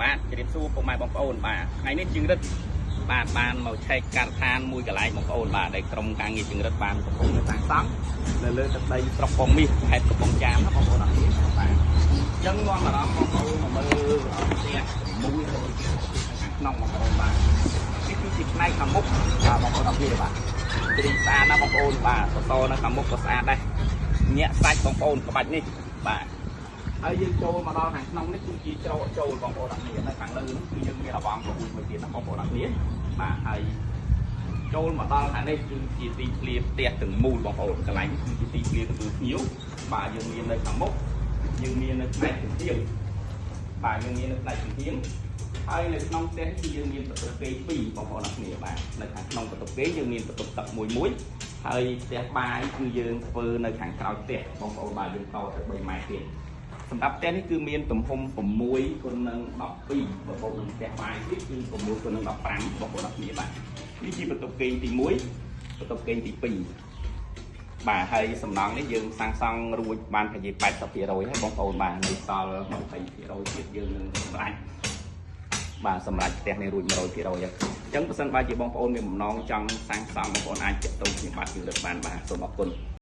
បាទជម្រាបសួរពុកម៉ែបងប្អូនបាទថ្ងៃនេះយើងរឹតបានមកឆែកការដ្ឋានមួយកន្លែងបងប្អូនបាទដែលក្រុមការងារយើងរឹតបានកំពុងតែសាងសង់នៅលើទឹកដីស្រុកពងមាសខេត្តកំពង់ចាមណាបងប្អូនអរគុណបាទអញ្ចឹងនាំអារម្មណ៍បងប្អូនមកមើលផ្ទះមួយខាងក្នុងបងប្អូនបាទនេះគឺជាផ្នែកខាងមុខបាទបងប្អូនអរគុណបាទជ្រីស្អាតណាបងប្អូនបាទសសរនៅខាងមុខក៏ស្អាតដែរញាក់សាច់បងប្អូនក្បាច់នេះបាទហើយយើងចូលមកដល់ខាងក្នុងនេះគឺជាច្រកចូលបងប្អូនអរគុណនៅខាងលើនោះគឺយើងមានរបងប្រមួយទៀតណាបងប្អូនអរគុណបាទហើយចូលមកដល់ខាងនេះគឺជាទីធ្លាផ្ទះទាំងមូលបងប្អូនកន្លែងគឺជាទីធ្លាទទួលភ្ញៀវបាទយើងមាននៅខាងមុខយើងមាននៅផ្នែកជំទាវបាទយើងមាននៅផ្នែកជំទាវហើយនៅក្នុងផ្ទះគឺយើងមានបន្ទប់គេ2បងប្អូនអរគុណបាទនៅខាងក្នុងបន្ទប់គេយើងមានបន្ទប់ទឹកមួយហើយផ្ទះបាយគឺយើងធ្វើនៅខាងក្រោយផ្ទះបងប្អូនបាទយើងតទៅ3ម៉ែត្រទៀតសម្រាប់ផ្ទះនេះគឺមានទំហំ6គុណនឹង12បងប្អូននឹងផ្ទះបាយនេះគឺ6គុណនឹង15បងប្អូនអរគុណបាទនេះជាបន្ទប់គេងទី1បន្ទប់គេងទី2បាទហើយសំណង់នេះយើងសាងសង់រួចបានប្រហែល 80% ហើយបងប្អូនបាទនៅសល់ 20% ទៀតយើងនឹងសម្រាប់បាទសម្រាប់ផ្ទះនេះរួច 100% ហើយអញ្ចឹងបើសិនបើជាបងប្អូនមានបំណងចង់សាងសង់បងប្អូនអាចទាក់ទងខ្ញុំបាទយើងរឹតបានបាទសូមអរគុណ